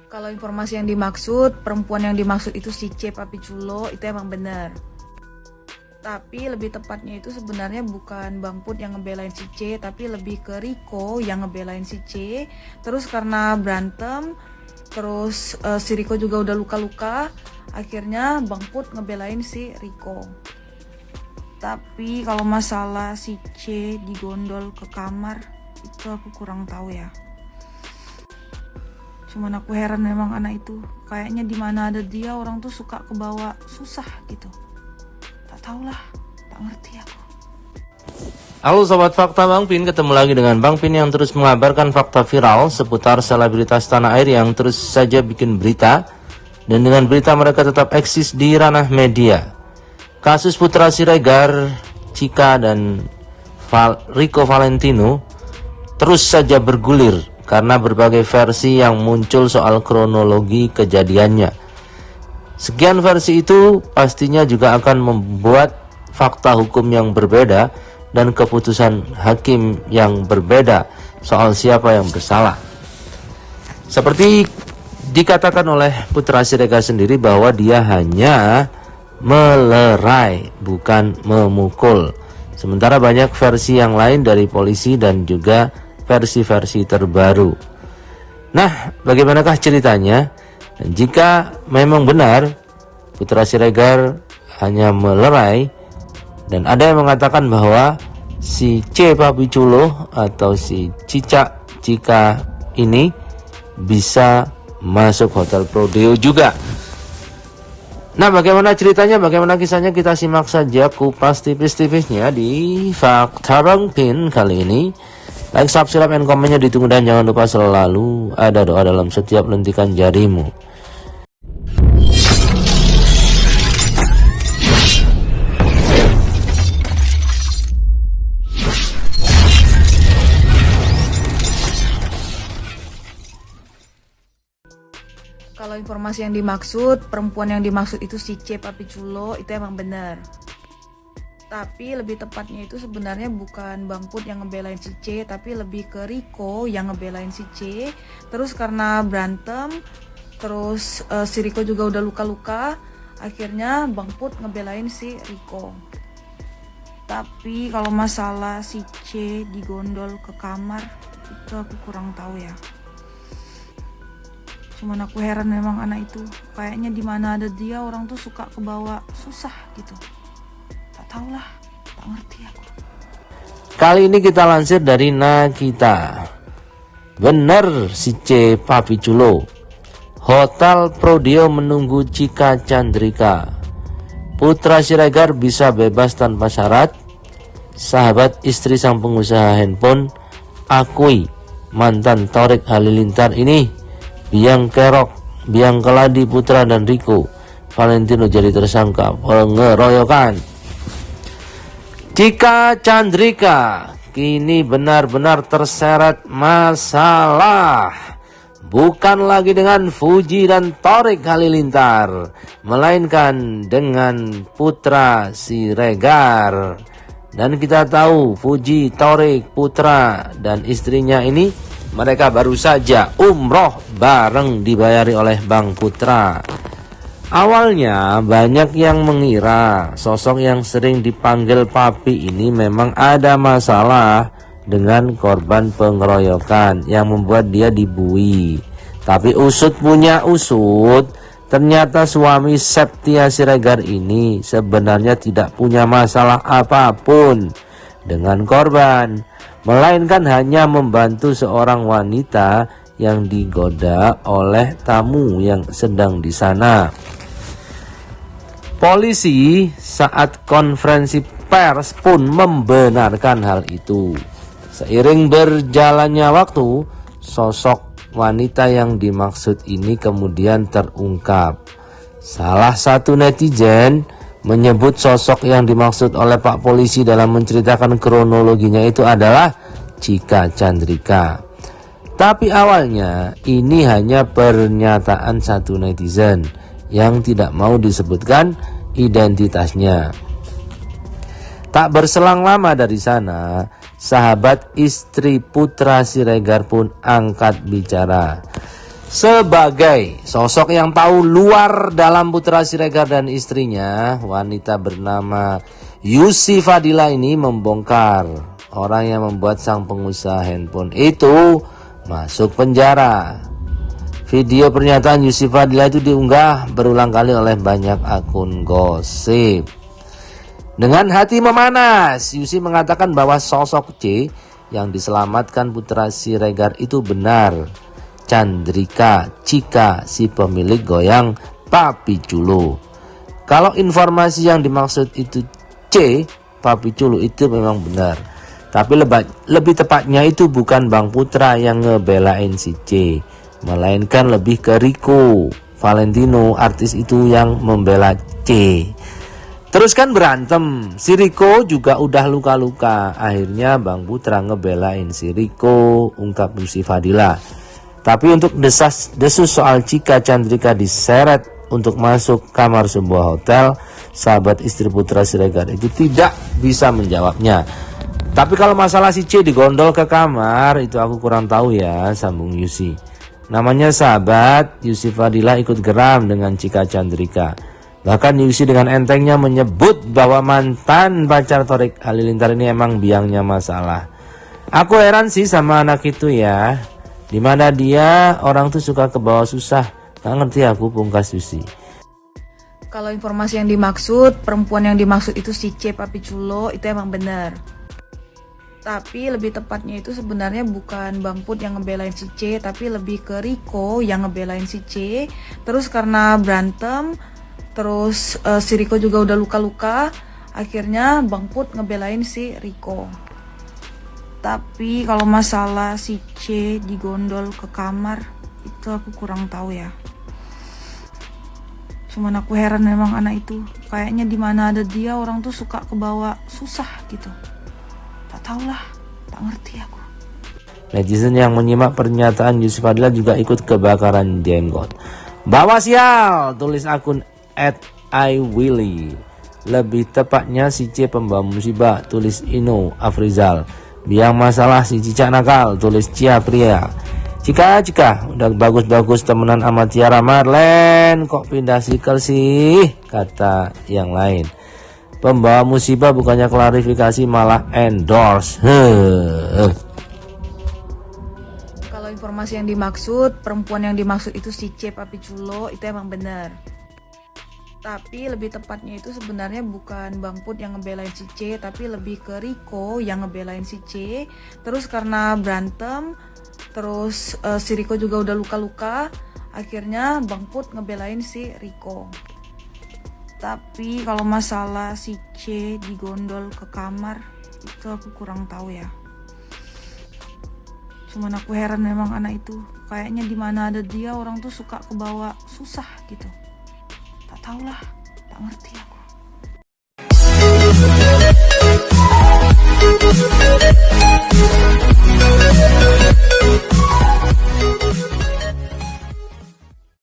Kalau informasi yang dimaksud, perempuan yang dimaksud itu si C Papi Culo, itu emang benar. Tapi lebih tepatnya itu sebenarnya bukan Bang Put yang ngebelain si C, tapi lebih ke Riko yang ngebelain si C. Terus karena berantem, terus si Riko juga udah luka-luka, akhirnya Bang Put ngebelain si Riko. Tapi kalau masalah si C digondol ke kamar, itu aku kurang tahu ya. Cuman aku heran memang anak itu, kayaknya di mana ada dia orang tuh suka kebawa susah gitu. Tak tahulah, tak ngerti aku. Halo Sobat Fakta Bang Pin, ketemu lagi dengan Bang Pin yang terus mengabarkan fakta viral seputar selebritas tanah air yang terus saja bikin berita. Dan dengan berita mereka tetap eksis di ranah media. Kasus Putra Siregar, Cika dan Rico Valentino terus saja bergulir karena berbagai versi yang muncul soal kronologi kejadiannya. Sekian versi itu pastinya juga akan membuat fakta hukum yang berbeda dan keputusan hakim yang berbeda soal siapa yang bersalah. Seperti dikatakan oleh Putra Siregar sendiri bahwa dia hanya melerai, bukan memukul. Sementara banyak versi yang lain dari polisi dan juga versi-versi terbaru. Nah, bagaimanakah ceritanya? Dan jika memang benar Putra Siregar hanya melerai, dan ada yang mengatakan bahwa si C Papi Culo atau si Cika ini bisa masuk Hotel Prodeo juga. Nah, bagaimana ceritanya, bagaimana kisahnya, kita simak saja kupas tipis-tipisnya di Fakta Bang Pin kali ini. Like, subscribe, dan komennya ditunggu, dan jangan lupa selalu ada doa dalam setiap lentikan jarimu. Kalau informasi yang dimaksud, perempuan yang dimaksud itu si C Papi Culo, itu emang benar. Tapi lebih tepatnya itu sebenarnya bukan Bang Put yang ngebelain si C, tapi lebih ke Riko yang ngebelain si C. Terus karena berantem, terus si Riko juga udah luka-luka, akhirnya Bang Put ngebelain si Riko. Tapi kalau masalah si C digondol ke kamar, itu aku kurang tahu ya. Cuman aku heran memang anak itu, kayaknya di mana ada dia orang tuh suka kebawa susah gitu. Tak tahulah, tak ngerti aku. Kali ini kita lansir dari Nakita. Bener si C Papi Culo. Hotel Prodeo menunggu Cika Chandrika. Putra Siregar bisa bebas tanpa syarat. Sahabat istri sang pengusaha handphone akui mantan Thorik Halilintar ini biang kerok, biang keladi Putra dan Riko Valentino jadi tersangka pengeroyokan. Cika Chandrika kini benar-benar terseret masalah. Bukan lagi dengan Fuji dan Thorik Halilintar, melainkan dengan Putra Siregar. Dan kita tahu Fuji, Thorik, Putra dan istrinya ini, mereka baru saja umroh bareng dibayari oleh Bang Putra. Awalnya banyak yang mengira sosok yang sering dipanggil Papi ini memang ada masalah dengan korban pengeroyokan yang membuat dia dibui. Tapi usut punya usut, ternyata suami Septia Siregar ini sebenarnya tidak punya masalah apapun dengan korban, melainkan hanya membantu seorang wanita yang digoda oleh tamu yang sedang di sana. Polisi saat konferensi pers pun membenarkan hal itu. Seiring berjalannya waktu, sosok wanita yang dimaksud ini kemudian terungkap. Salah satu netizen menyebut sosok yang dimaksud oleh Pak Polisi dalam menceritakan kronologinya itu adalah Cika Chandrika. Tapi awalnya ini hanya pernyataan satu netizen yang tidak mau disebutkan identitasnya. Tak berselang lama dari sana, sahabat istri Putra Siregar pun angkat bicara. Sebagai sosok yang tahu luar dalam Putra Siregar dan istrinya, wanita bernama Yusi Fadila ini membongkar orang yang membuat sang pengusaha handphone itu masuk penjara. Video pernyataan Yusi Fadila itu diunggah berulang kali oleh banyak akun gosip. Dengan hati memanas, Yusi mengatakan bahwa sosok C yang diselamatkan Putra Siregar itu benar Chandrika Cika, si pemilik goyang Papi Culo. Kalau informasi yang dimaksud itu C, Papi Culo, itu memang benar. Tapi lebih tepatnya itu bukan Bang Putra yang ngebelain si C, melainkan lebih ke Rico Valentino, artis itu yang membela C. Terus kan berantem, si Rico juga udah luka-luka. Akhirnya Bang Putra ngebelain si Rico, ungkap Yusi Fadila. Tapi untuk desus soal Cika Chandrika diseret untuk masuk kamar sebuah hotel, sahabat istri Putra Siregar itu tidak bisa menjawabnya. Tapi kalau masalah si C digondol ke kamar, itu aku kurang tahu ya, sambung Yusi. Namanya sahabat, Yusi Fadila ikut geram dengan Cika Chandrika. Bahkan Yusi dengan entengnya menyebut bahwa mantan pacar Thorik Halilintar ini emang biangnya masalah. Aku heran sih sama anak itu ya. Dimana dia orang tuh suka ke bawah susah. Gak ngerti aku, pungkas Yusi. Kalau informasi yang dimaksud, perempuan yang dimaksud itu si C Papi Culo, itu emang benar. Tapi lebih tepatnya itu sebenarnya bukan Bang Put yang ngebelain si C, tapi lebih ke Rico yang ngebelain si C. Terus karena berantem, terus si Rico juga udah luka-luka, akhirnya Bang Put ngebelain si Rico. Tapi kalau masalah si C digondol ke kamar, itu aku kurang tahu ya. Cuman aku heran memang anak itu. Kayaknya di mana ada dia orang tuh suka kebawa susah gitu. Tak tahulah, tak ngerti aku. Netizen yang menyimak pernyataan Yusi Fadila juga ikut kebakaran jenggot. Bawa sial, tulis akun @iwilly. Lebih tepatnya si C pembawa musibah, tulis Ino Afrizal. Biang masalah si Cicak nakal, tulis Cia Pria. Cika, udah bagus-bagus temenan sama Tiara Marlen, kok pindah sikal sih, kata yang lain. Pembawa musibah bukannya klarifikasi malah endorse. Kalau informasi yang dimaksud, perempuan yang dimaksud itu si C Papi Culo, itu emang benar. Tapi lebih tepatnya itu sebenarnya bukan Bang Put yang ngebelain si C, tapi lebih ke Rico yang ngebelain si C. Terus karena berantem, terus si Rico juga udah luka-luka, akhirnya Bang Put ngebelain si Rico. Tapi kalau masalah si C digondol ke kamar, itu aku kurang tahu ya. Cuman aku heran memang anak itu. Kayaknya di mana ada dia orang tuh suka kebawa susah gitu. Tak tahulah, tak ngerti aku.